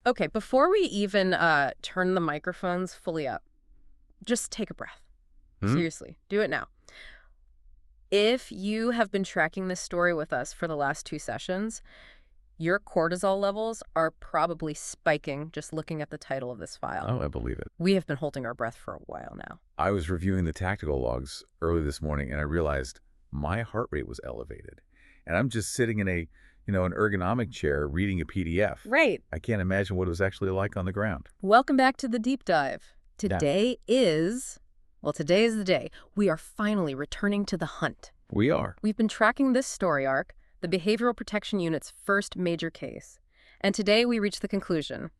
Okay, before we even turn the microphones fully up, just take a breath. Hmm? Seriously, do it now. If you have been tracking this story with us for the last 2 sessions, your cortisol levels are probably spiking just looking at the title of this file. Oh, I believe it. We have been holding our breath for a while now. I was reviewing the tactical logs early this morning, and I realized my heart rate was elevated. And I'm just sitting in an ergonomic chair reading a PDF. Right. I can't imagine what it was actually like on the ground. Welcome back to the deep dive. Yeah. Today is the day. We are finally returning to the hunt. We are. We've been tracking this story arc, the Behavioral Protection Unit's first major case. And today we reach the conclusion.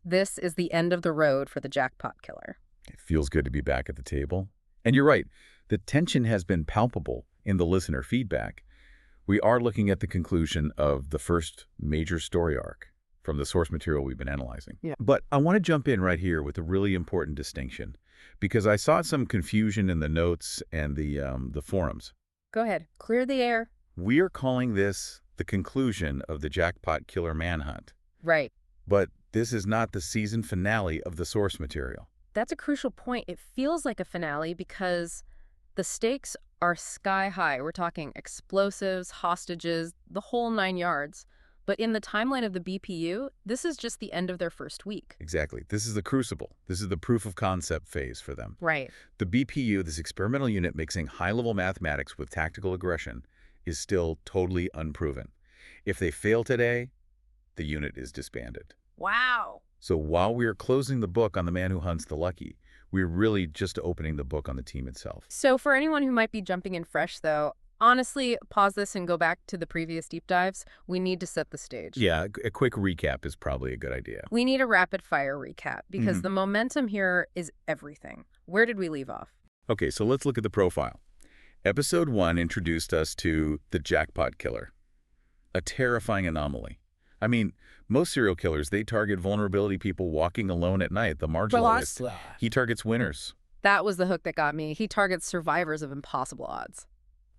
This is the end of the road for the jackpot killer. It feels good to be back at the table. And you're right, the tension has been palpable in the listener feedback. We are looking at the conclusion of the first major story arc from the source material we've been analyzing. Yeah. But I want to jump in right here with a really important distinction, because I saw some confusion in the notes and the forums. Go ahead. Clear the air. We are calling this the conclusion of the jackpot killer manhunt. Right. But this is not the season finale of the source material. That's a crucial point. It feels like a finale because the stakes are sky high. We're talking explosives, hostages, the whole 9 yards. But in the timeline of the BPU, this is just the end of their first week. Exactly. This is the crucible. This is the proof of concept phase for them. Right. The BPU, this experimental unit mixing high-level mathematics with tactical aggression, is still totally unproven. If they fail today, the unit is disbanded. Wow. So while we are closing the book on the man who hunts the lucky, we're really just opening the book on the team itself. So for anyone who might be jumping in fresh, though, honestly, pause this and go back to the previous deep dives. We need to set the stage. Yeah, a quick recap is probably a good idea. We need a rapid-fire recap because the momentum here is everything. Where did we leave off? Okay, so let's look at the profile. Episode 1 introduced us to the jackpot killer, a terrifying anomaly. I mean, most serial killers, they target vulnerability people walking alone at night, the marginalized. He targets winners. That was the hook that got me. He targets survivors of impossible odds.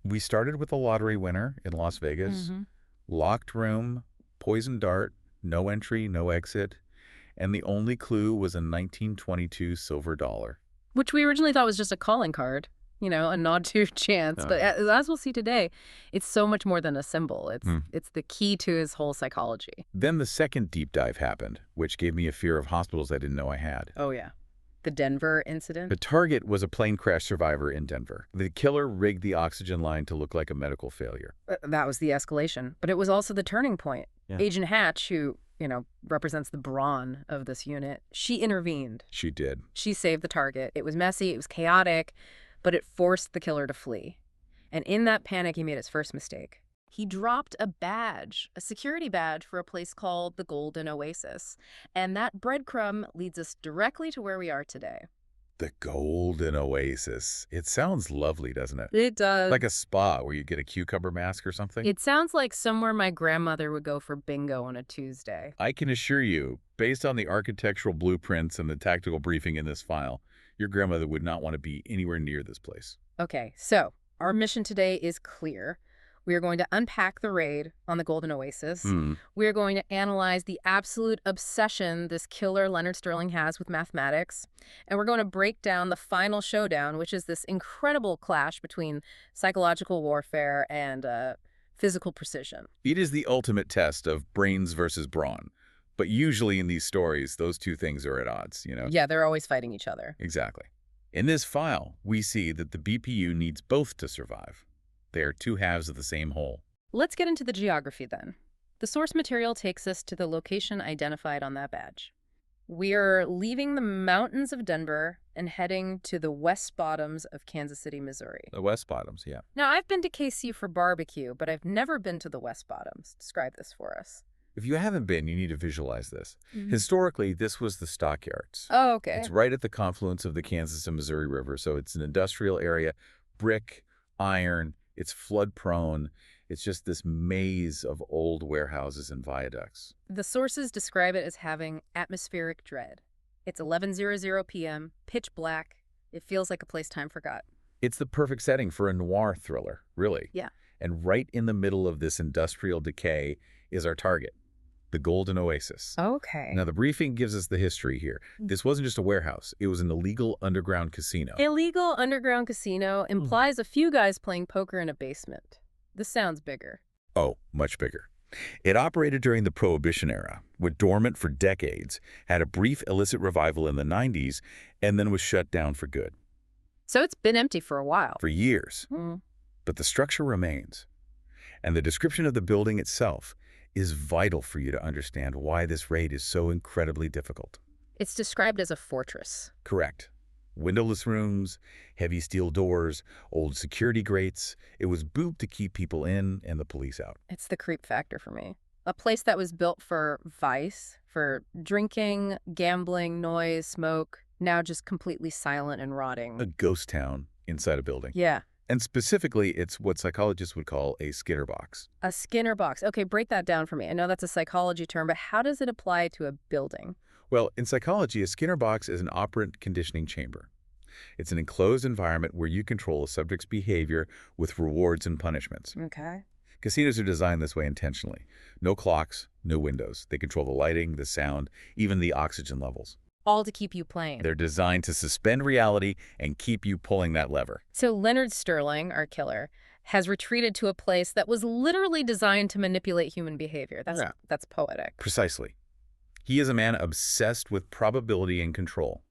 We started with a lottery winner in Las Vegas, locked room, poison dart, no entry, no exit, and the only clue was a 1922 silver dollar. Which we originally thought was just a calling card, a nod to chance. But as we'll see today, it's so much more than a symbol. It's the key to his whole psychology. Then the second deep dive happened, which gave me a fear of hospitals I didn't know I had. Oh, yeah. The Denver incident? The target was a plane crash survivor in Denver. The killer rigged the oxygen line to look like a medical failure. That was the escalation. But it was also the turning point. Yeah. Agent Hatch, who, represents the brawn of this unit, she intervened. She did. She saved the target. It was messy, it was chaotic, but it forced the killer to flee. And in that panic, he made his first mistake. He dropped a badge, a security badge for a place called the Golden Oasis. And that breadcrumb leads us directly to where we are today. The Golden Oasis. It sounds lovely, doesn't it? It does. Like a spa where you get a cucumber mask or something? It sounds like somewhere my grandmother would go for bingo on a Tuesday. I can assure you, based on the architectural blueprints and the tactical briefing in this file, your grandmother would not want to be anywhere near this place. Okay, so our mission today is clear. We are going to unpack the raid on the Golden Oasis. We are going to analyze the absolute obsession this killer Leonard Sterling has with mathematics. And we're going to break down the final showdown, which is this incredible clash between psychological warfare and physical precision. It is the ultimate test of brains versus brawn. But usually in these stories, those two things are at odds, Yeah, they're always fighting each other. Exactly. In this file, we see that the BPU needs both to survive. They are two halves of the same whole. Let's get into the geography then. The source material takes us to the location identified on that badge. We are leaving the mountains of Denver and heading to the West Bottoms of Kansas City, Missouri. The West Bottoms, yeah. Now, I've been to KC for barbecue, but I've never been to the West Bottoms. Describe this for us. If you haven't been, you need to visualize this. Historically, this was the stockyards. Oh, okay. It's right at the confluence of the Kansas and Missouri River, so it's an industrial area, brick, iron, it's flood-prone. It's just this maze of old warehouses and viaducts. The sources describe it as having atmospheric dread. It's 11:00 p.m., pitch black. It feels like a place time forgot. It's the perfect setting for a noir thriller, really. Yeah. And right in the middle of this industrial decay is our target, the Golden Oasis. Okay. Now, the briefing gives us the history here. This wasn't just a warehouse. It was an illegal underground casino. Illegal underground casino implies a few guys playing poker in a basement. This sounds bigger. Oh, much bigger. It operated during the Prohibition era, went dormant for decades, had a brief illicit revival in the 90s, and then was shut down for good. So it's been empty for a while. For years. But the structure remains. And the description of the building itself is vital for you to understand why this raid is so incredibly difficult. It's described as a fortress. Correct. Windowless rooms, heavy steel doors, old security grates. It was built to keep people in and the police out. It's the creep factor for me. A place that was built for vice, for drinking, gambling, noise, smoke, now just completely silent and rotting. A ghost town inside a building. Yeah. And specifically, it's what psychologists would call a Skinner box. A Skinner box. Okay, break that down for me. I know that's a psychology term, but how does it apply to a building? Well, in psychology, a Skinner box is an operant conditioning chamber. It's an enclosed environment where you control a subject's behavior with rewards and punishments. Okay. Casinos are designed this way intentionally. No clocks, no windows. They control the lighting, the sound, even the oxygen levels. All to keep you playing. They're designed to suspend reality and keep you pulling that lever. So Leonard Sterling, our killer, has retreated to a place that was literally designed to manipulate human behavior. That's poetic. Precisely. He is a man obsessed with probability and control.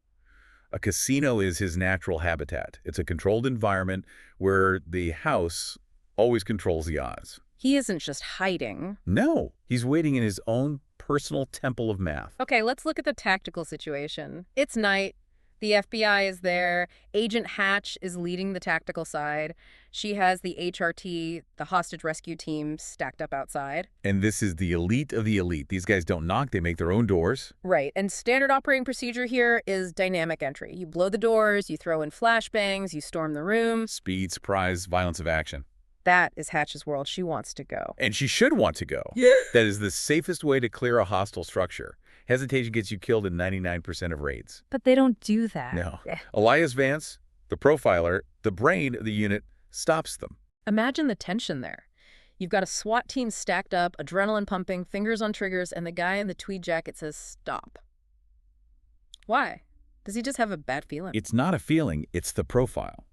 A casino is his natural habitat. It's a controlled environment where the house always controls the odds. He isn't just hiding. No, he's waiting in his own personal temple of math. Okay, let's look at the tactical situation. It's night. The FBI is there. Agent Hatch is leading the tactical side. She has the HRT, the hostage rescue team, stacked up outside. And this is the elite of the elite. These guys don't knock, they make their own doors. Right, and standard operating procedure here is dynamic entry. You blow the doors, you throw in flashbangs, you storm the room. Speed, surprise, violence of action. That is Hatch's world. She wants to go. And she should want to go. Yeah. That is the safest way to clear a hostile structure. Hesitation gets you killed in 99% of raids. But they don't do that. No. Elias Vance, the profiler, the brain of the unit, stops them. Imagine the tension there. You've got a SWAT team stacked up, adrenaline pumping, fingers on triggers, and the guy in the tweed jacket says, stop. Why? Does he just have a bad feeling? It's not a feeling, it's the profile.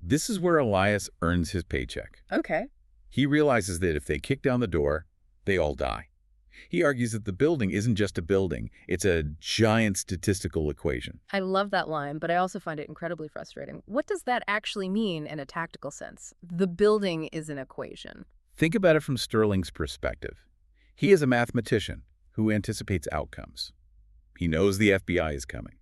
This is where Elias earns his paycheck. Okay. He realizes that if they kick down the door, they all die. He argues that the building isn't just a building, it's a giant statistical equation. I love that line, but I also find it incredibly frustrating. What does that actually mean in a tactical sense? The building is an equation. Think about it from Sterling's perspective. He is a mathematician who anticipates outcomes. He knows the FBI is coming.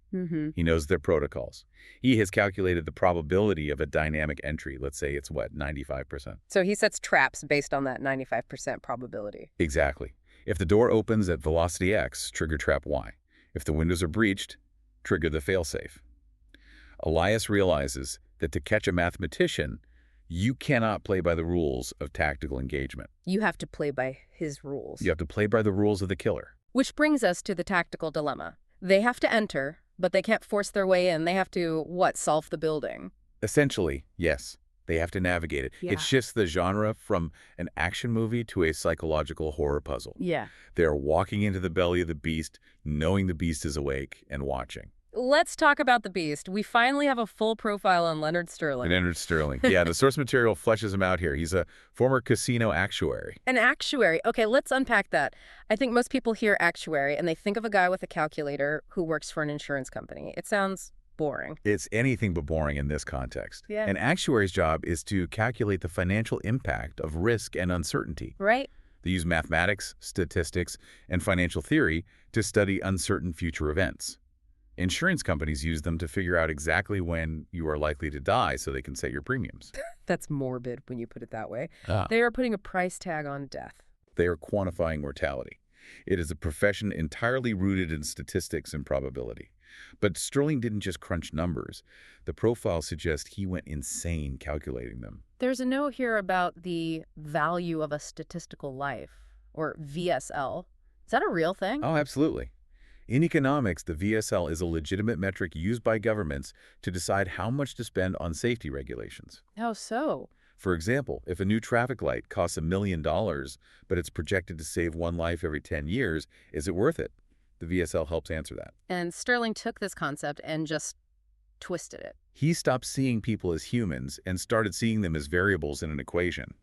He knows their protocols. He has calculated the probability of a dynamic entry. Let's say it's, 95%? So he sets traps based on that 95% probability. Exactly. If the door opens at velocity X, trigger trap Y. If the windows are breached, trigger the failsafe. Elias realizes that to catch a mathematician, you cannot play by the rules of tactical engagement. You have to play by his rules. You have to play by the rules of the killer. Which brings us to the tactical dilemma. They have to enter, but they can't force their way in. They have to, solve the building? Essentially, yes. They have to navigate it. Yeah. It shifts the genre from an action movie to a psychological horror puzzle. Yeah. They're walking into the belly of the beast, knowing the beast is awake and watching. Let's talk about the beast. We finally have a full profile on Leonard Sterling. Leonard Sterling. Yeah, the source material fleshes him out here. He's a former casino actuary. An actuary. Okay, let's unpack that. I think most people hear actuary and they think of a guy with a calculator who works for an insurance company. It sounds boring. It's anything but boring in this context. Yeah. An actuary's job is to calculate the financial impact of risk and uncertainty. Right? They use mathematics, statistics, and financial theory to study uncertain future events. Insurance companies use them to figure out exactly when you are likely to die so they can set your premiums. That's morbid when you put it that way. Ah. They are putting a price tag on death. They are quantifying mortality. It is a profession entirely rooted in statistics and probability. But Sterling didn't just crunch numbers. The profile suggests he went insane calculating them. There's a note here about the value of a statistical life, or VSL. Is that a real thing? Oh, absolutely. In economics, the VSL is a legitimate metric used by governments to decide how much to spend on safety regulations. How so? For example, if a new traffic light costs $1 million, but it's projected to save one life every 10 years, is it worth it? The VSL helps answer that. And Stirling took this concept and just twisted it. He stopped seeing people as humans and started seeing them as variables in an equation.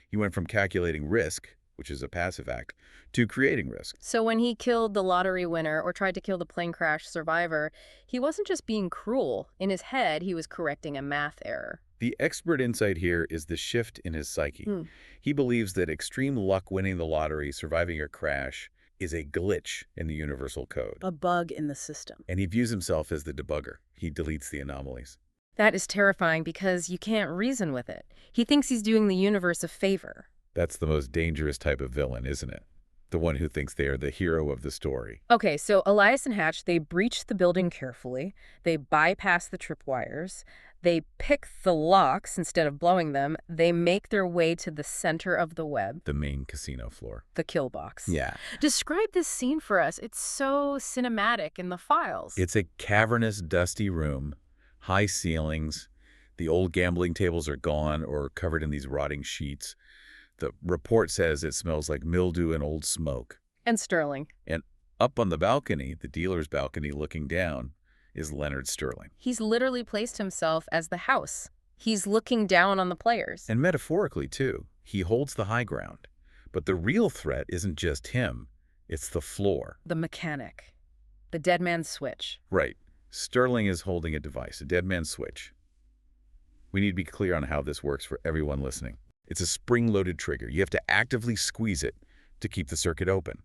He went from calculating risk, which is a passive act, to creating risk. So when he killed the lottery winner or tried to kill the plane crash survivor, he wasn't just being cruel. In his head, he was correcting a math error. The expert insight here is the shift in his psyche. He believes that extreme luck winning the lottery, surviving a crash, is a glitch in the universal code. A bug in the system. And he views himself as the debugger. He deletes the anomalies. That is terrifying because you can't reason with it. He thinks he's doing the universe a favor. That's the most dangerous type of villain, isn't it? The one who thinks they are the hero of the story. Okay, so Elias and Hatch, they breach the building carefully. They bypass the tripwires. They pick the locks instead of blowing them. They make their way to the center of the web. The main casino floor. The kill box. Yeah. Describe this scene for us. It's so cinematic in the files. It's a cavernous, dusty room, high ceilings. The old gambling tables are gone or covered in these rotting sheets. The report says it smells like mildew and old smoke. And Stirling. And up on the balcony, the dealer's balcony looking down, is Leonard Stirling. He's literally placed himself as the house. He's looking down on the players. And metaphorically, too. He holds the high ground. But the real threat isn't just him. It's the floor. The mechanic. The dead man's switch. Right. Stirling is holding a device, a dead man's switch. We need to be clear on how this works for everyone listening. It's a spring-loaded trigger. You have to actively squeeze it to keep the circuit open.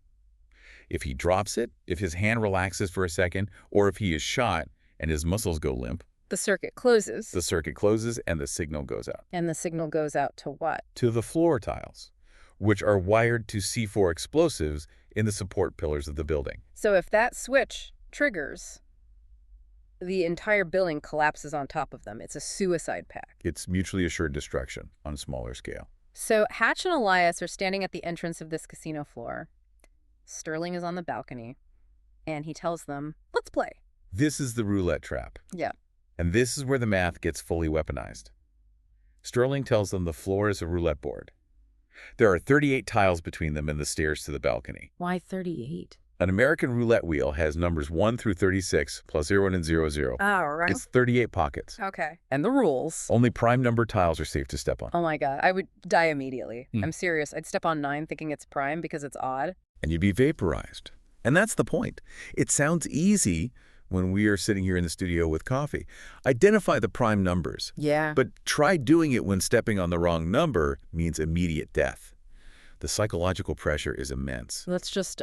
If he drops it, if his hand relaxes for a second, or if he is shot and his muscles go limp, the circuit closes. The circuit closes and the signal goes out. And the signal goes out to what? To the floor tiles, which are wired to C4 explosives in the support pillars of the building. So if that switch triggers, the entire building collapses on top of them. It's a suicide pact. It's mutually assured destruction on a smaller scale. So Hatch and Elias are standing at the entrance of this casino floor. Stirling is on the balcony, and he tells them, let's play. This is the roulette trap. Yeah. And this is where the math gets fully weaponized. Stirling tells them the floor is a roulette board. There are 38 tiles between them and the stairs to the balcony. Why 38? An American roulette wheel has numbers 1 through 36, plus 0 and 0, 0. Oh, right. It's 38 pockets. Okay. And the rules? Only prime number tiles are safe to step on. Oh my God, I would die immediately. I'm serious. I'd step on 9 thinking it's prime because it's odd. And you'd be vaporized. And that's the point. It sounds easy when we are sitting here in the studio with coffee. Identify the prime numbers. Yeah. But try doing it when stepping on the wrong number means immediate death. The psychological pressure is immense. Let's just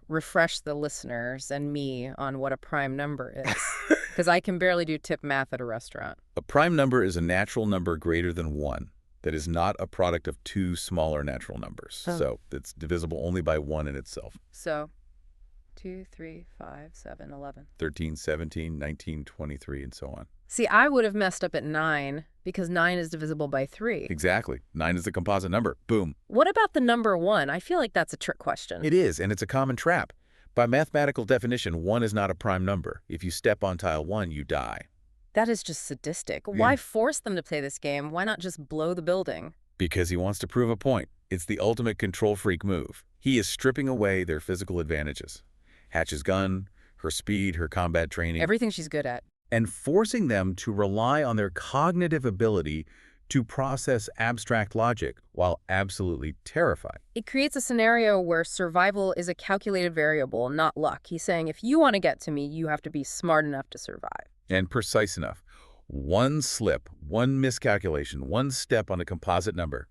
refresh the listeners and me on what a prime number is, because I can barely do tip math at a restaurant. A prime number is a natural number greater than 1 that is not a product of 2 smaller natural numbers. Oh. So it's divisible only by 1 in itself. So 2, 3, 5, 7, 11. 13, 17, 19, 23, and so on. See, I would have messed up at 9 because 9 is divisible by 3. Exactly. 9 is the composite number. Boom. What about the number 1? I feel like that's a trick question. It is, and it's a common trap. By mathematical definition, 1 is not a prime number. If you step on tile 1, you die. That is just sadistic. Why force them to play this game? Why not just blow the building? Because he wants to prove a point. It's the ultimate control freak move. He is stripping away their physical advantages. Hatch's gun, her speed, her combat training. Everything she's good at. And forcing them to rely on their cognitive ability to process abstract logic while absolutely terrified. It creates a scenario where survival is a calculated variable, not luck. He's saying, if you want to get to me, you have to be smart enough to survive. And precise enough. One slip, one miscalculation, one step on a composite number.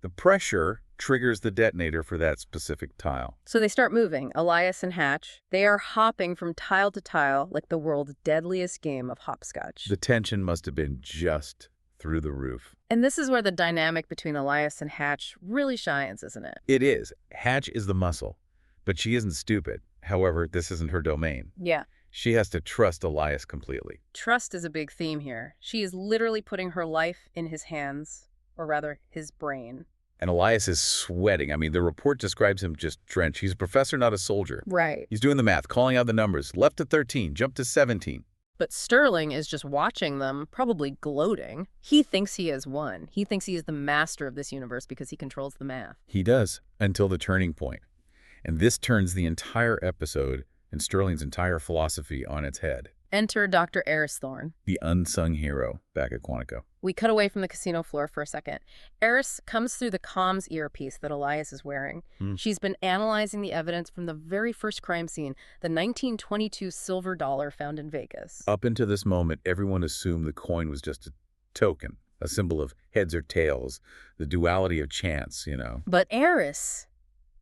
The pressure triggers the detonator for that specific tile. So they start moving, Elias and Hatch. They are hopping from tile to tile like the world's deadliest game of hopscotch. The tension must have been just through the roof. And this is where the dynamic between Elias and Hatch really shines, isn't it? It is. Hatch is the muscle, but she isn't stupid. However, this isn't her domain. Yeah. She has to trust Elias completely. Trust is a big theme here. She is literally putting her life in his hands, or rather, his brain. And Elias is sweating. I mean, the report describes him just drenched. He's a professor, not a soldier. Right. He's doing the math, calling out the numbers. Left to 13, jump to 17. But Sterling is just watching them, probably gloating. He thinks he has won. He thinks he is the master of this universe because he controls the math. He does, until the turning point. And this turns the entire episode and Sterling's entire philosophy on its head. Enter Dr. Eris Thorne, The unsung hero back at Quantico. We cut away from the casino floor for a second. Eris comes through the comms earpiece that Elias is wearing. She's been analyzing the evidence from the very first crime scene, the 1922 silver dollar found in Vegas. Up until this moment, everyone assumed the coin was just a token, a symbol of heads or tails, the duality of chance, you know. But Eris,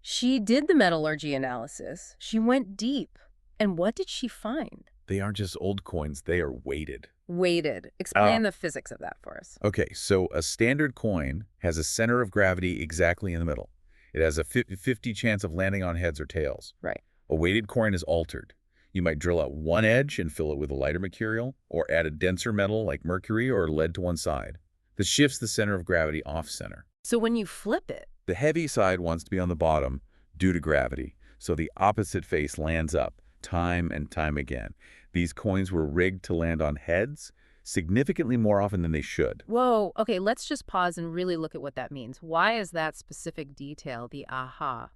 she did the metallurgy analysis. She went deep. And what did she find? They aren't just old coins, they are weighted. Weighted. Explain the physics of that for us. Okay, so a standard coin has a center of gravity exactly in the middle. It has a 50-50 chance of landing on heads or tails. Right. A weighted coin is altered. You might drill out one edge and fill it with a lighter material, or add a denser metal like mercury or lead to one side. This shifts the center of gravity off-center. So when you flip it, The heavy side wants to be on the bottom due to gravity, so the opposite face lands up time and time again. These coins were rigged to land on heads significantly more often than they should. whoa, okay, let's just pause and really look at what that means. Why is that specific detail the aha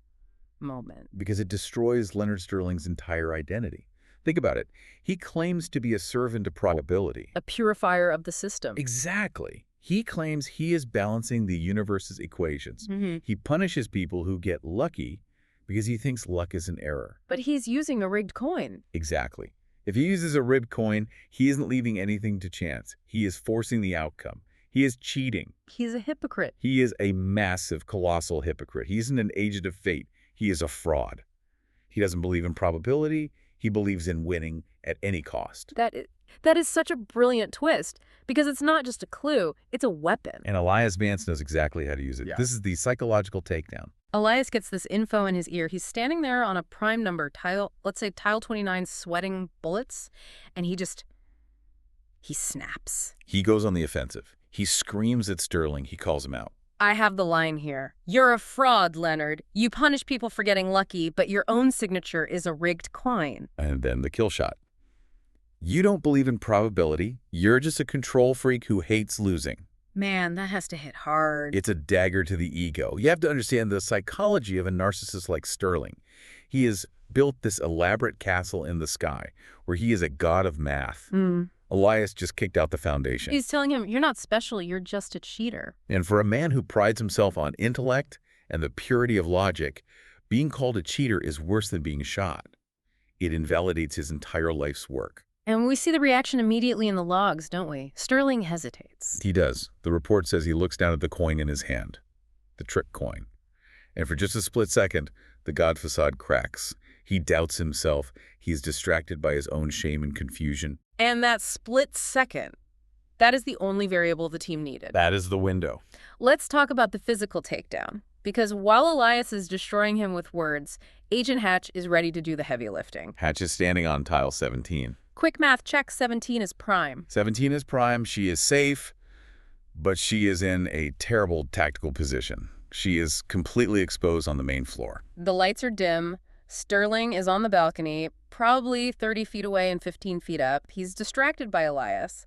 moment? Because it destroys Leonard Sterling's entire identity. Think about it. He claims to be a servant of probability. A purifier of the system. Exactly. He claims he is balancing the universe's equations. He punishes people who get lucky because he thinks luck is an error. But he's using a rigged coin. Exactly. If he uses a ribbed coin, he isn't leaving anything to chance. He is forcing the outcome. He is cheating. He's a hypocrite. He is a massive, colossal hypocrite. He isn't an agent of fate. He is a fraud. He doesn't believe in probability. He believes in winning at any cost. That is such a brilliant twist, because it's not just a clue, it's a weapon. And Elias Vance knows exactly how to use it. Yeah. This is the psychological takedown. Elias gets this info in his ear. He's standing there on a prime number tile, let's say tile 29, sweating bullets, and he snaps. He goes on the offensive. He screams at Sterling. He calls him out. I have the line here. You're a fraud, Leonard. You punish people for getting lucky, but your own signature is a rigged coin. And then the kill shot. You don't believe in probability. You're just a control freak who hates losing. Man, that has to hit hard. It's a dagger to the ego. You have to understand the psychology of a narcissist like Sterling. He has built this elaborate castle in the sky where he is a god of math. Elias just kicked out the foundation. He's telling him, you're not special, you're just a cheater. And for a man who prides himself on intellect and the purity of logic, being called a cheater is worse than being shot. It invalidates his entire life's work. And we see the reaction immediately in the logs, don't we? Sterling hesitates. He does. The report says he looks down at the coin in his hand, the trick coin. And for just a split second, the god facade cracks. He doubts himself. He's distracted by his own shame and confusion. And that split second, that is the only variable the team needed. That is the window. Let's talk about the physical takedown. Because while Elias is destroying him with words, Agent Hatch is ready to do the heavy lifting. Hatch is standing on tile 17. Quick math check, 17 is prime. 17 is prime. She is safe, but she is in a terrible tactical position. She is completely exposed on the main floor. The lights are dim. Sterling is on the balcony, probably 30 feet away and 15 feet up. He's distracted by Elias,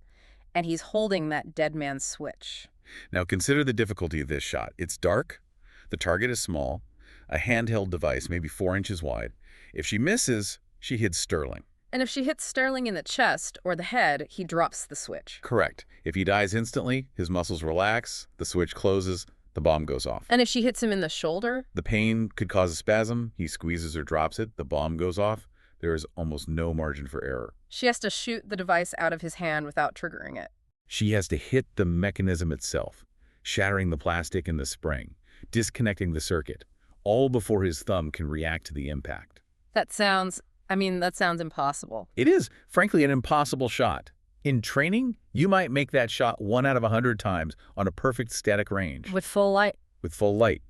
and he's holding that dead man's switch. Now consider the difficulty of this shot. It's dark. The target is small. A handheld device, maybe 4 inches wide. If she misses, she hits Sterling. And if she hits Sterling in the chest or the head, he drops the switch. Correct. If he dies instantly, his muscles relax, the switch closes, the bomb goes off. And if she hits him in the shoulder? The pain could cause a spasm. He squeezes or drops it. The bomb goes off. There is almost no margin for error. She has to shoot the device out of his hand without triggering it. She has to hit the mechanism itself, shattering the plastic and the spring, disconnecting the circuit, all before his thumb can react to the impact. That sounds impossible. It is, frankly, an impossible shot. In training, you might make that shot 1 out of 100 times on a perfect static range. With full light. With full light.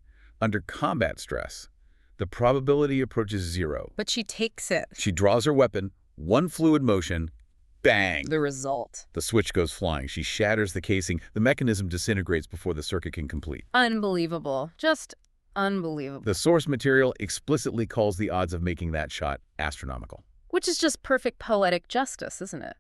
Under combat stress, the probability approaches 0. But she takes it. She draws her weapon, one fluid motion, bang! The result. The switch goes flying. She shatters the casing. The mechanism disintegrates before the circuit can complete. Unbelievable. Just unbelievable. The source material explicitly calls the odds of making that shot astronomical. Which is just perfect poetic justice, isn't it?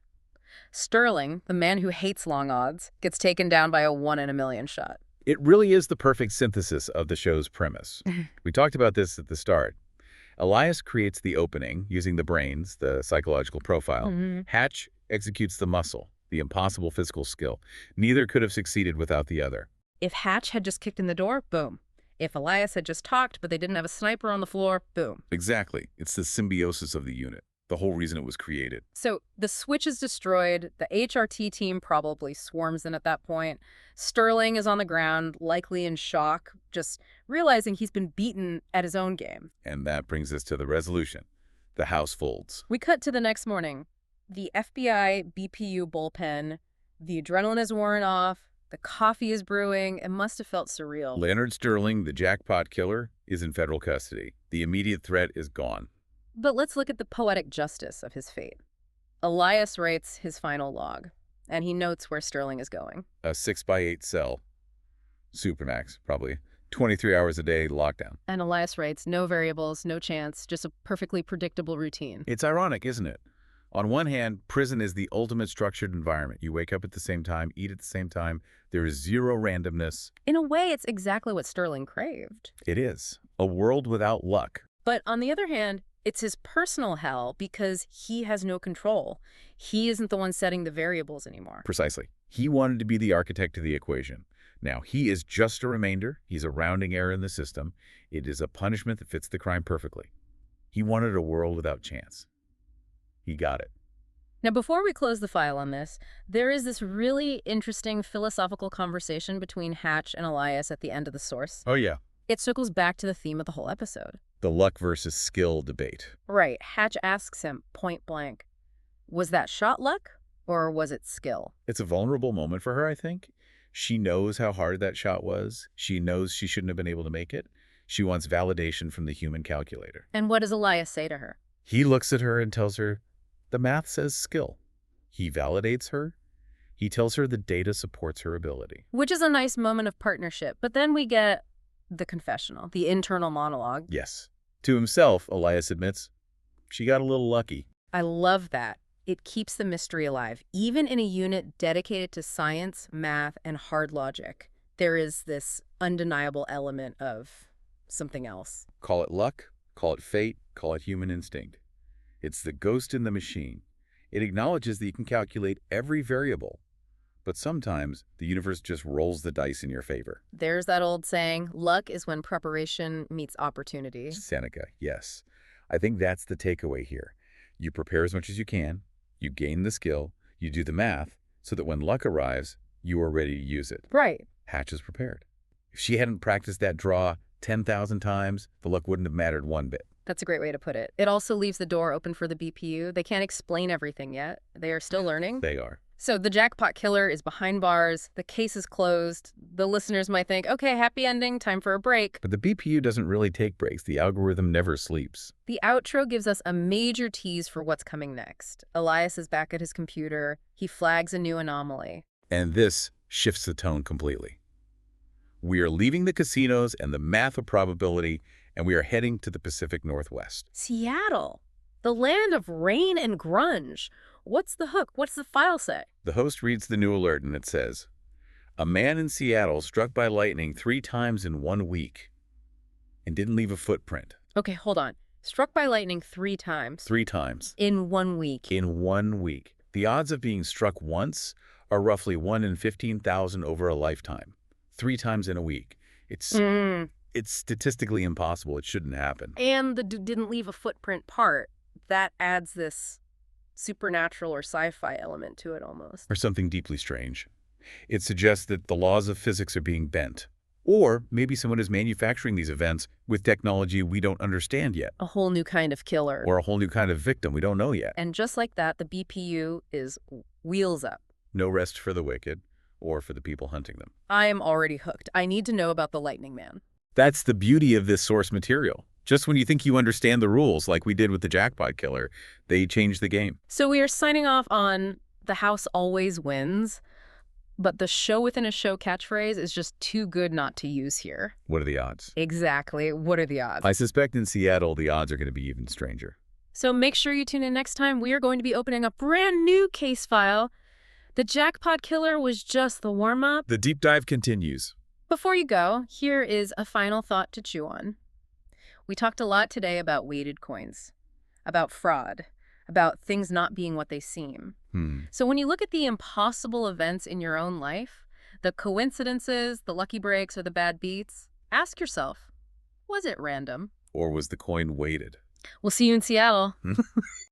Sterling, the man who hates long odds, gets taken down by a 1 in a million shot. It really is the perfect synthesis of the show's premise. We talked about this at the start. Elias creates the opening using the brains, the psychological profile. Hatch executes the muscle, the impossible physical skill. Neither could have succeeded without the other. If Hatch had just kicked in the door, boom. If Elias had just talked, but they didn't have a sniper on the floor, boom. Exactly. It's the symbiosis of the unit, the whole reason it was created. So the switch is destroyed. The HRT team probably swarms in at that point. Sterling is on the ground, likely in shock, just realizing he's been beaten at his own game. And that brings us to the resolution. The house folds. We cut to the next morning. The FBI BPU bullpen, the adrenaline is worn off, the coffee is brewing. It must have felt surreal. Leonard Sterling, the jackpot killer, is in federal custody. The immediate threat is gone. But let's look at the poetic justice of his fate. Elias writes his final log, and he notes where Sterling is going. A 6x8 cell. Supermax, probably. 23 hours a day lockdown. And Elias writes, no variables, no chance, just a perfectly predictable routine. It's ironic, isn't it? On one hand, prison is the ultimate structured environment. You wake up at the same time, eat at the same time. There is zero randomness. In a way, it's exactly what Sterling craved. It is. A world without luck. But on the other hand, it's his personal hell because he has no control. He isn't the one setting the variables anymore. Precisely. He wanted to be the architect of the equation. Now, he is just a remainder. He's a rounding error in the system. It is a punishment that fits the crime perfectly. He wanted a world without chance. He got it. Now, before we close the file on this, there is this really interesting philosophical conversation between Hatch and Elias at the end of the source. Oh, yeah. It circles back to the theme of the whole episode. The luck versus skill debate. Right. Hatch asks him point blank, was that shot luck or was it skill? It's a vulnerable moment for her, I think. She knows how hard that shot was. She knows she shouldn't have been able to make it. She wants validation from the human calculator. And what does Elias say to her? He looks at her and tells her, the math says skill. He validates her. He tells her the data supports her ability. Which is a nice moment of partnership. But then we get the confessional, the internal monologue. Yes. To himself, Elias admits, she got a little lucky. I love that. It keeps the mystery alive. Even in a unit dedicated to science, math, and hard logic, there is this undeniable element of something else. Call it luck, call it fate, call it human instinct. It's the ghost in the machine. It acknowledges that you can calculate every variable, but sometimes the universe just rolls the dice in your favor. There's that old saying, luck is when preparation meets opportunity. Seneca, yes. I think that's the takeaway here. You prepare as much as you can, you gain the skill, you do the math, so that when luck arrives, you are ready to use it. Right. Hatch is prepared. If she hadn't practiced that draw 10,000 times, the luck wouldn't have mattered one bit. That's a great way to put it. It also leaves the door open for the BPU. They can't explain everything yet. They are still learning. They are. So the jackpot killer is behind bars. The case is closed. The listeners might think, okay, happy ending, time for a break. But the BPU doesn't really take breaks. The algorithm never sleeps. The outro gives us a major tease for what's coming next. Elias is back at his computer. He flags a new anomaly. And this shifts the tone completely. We are leaving the casinos and the math of probability, and we are heading to the Pacific Northwest. Seattle, the land of rain and grunge. What's the hook? What's the file say? The host reads the new alert, and it says, a man in Seattle struck by lightning 3 times in 1 week and didn't leave a footprint. Okay, hold on. Struck by lightning 3 times. 3 times. In 1 week. In 1 week. The odds of being struck once are roughly 1 in 15,000 over a lifetime. 3 times in a week. It's statistically impossible. It shouldn't happen. And the didn't leave a footprint part, that adds this supernatural or sci-fi element to it almost. Or something deeply strange. It suggests that the laws of physics are being bent. Or maybe someone is manufacturing these events with technology we don't understand yet. A whole new kind of killer. Or a whole new kind of victim we don't know yet. And just like that, the BPU is wheels up. No rest for the wicked or for the people hunting them. I am already hooked. I need to know about the Lightning Man. That's the beauty of this source material. Just when you think you understand the rules, like we did with the jackpot killer, they change the game. So we are signing off on the house always wins, but the show within a show catchphrase is just too good not to use here. What are the odds? Exactly. What are the odds? I suspect in Seattle, the odds are going to be even stranger. So make sure you tune in next time. We are going to be opening a brand new case file. The jackpot killer was just the warm-up. The deep dive continues. Before you go, here is a final thought to chew on. We talked a lot today about weighted coins, about fraud, about things not being what they seem. So when you look at the impossible events in your own life, the coincidences, the lucky breaks, or the bad beats, ask yourself, was it random? Or was the coin weighted? We'll see you in Seattle.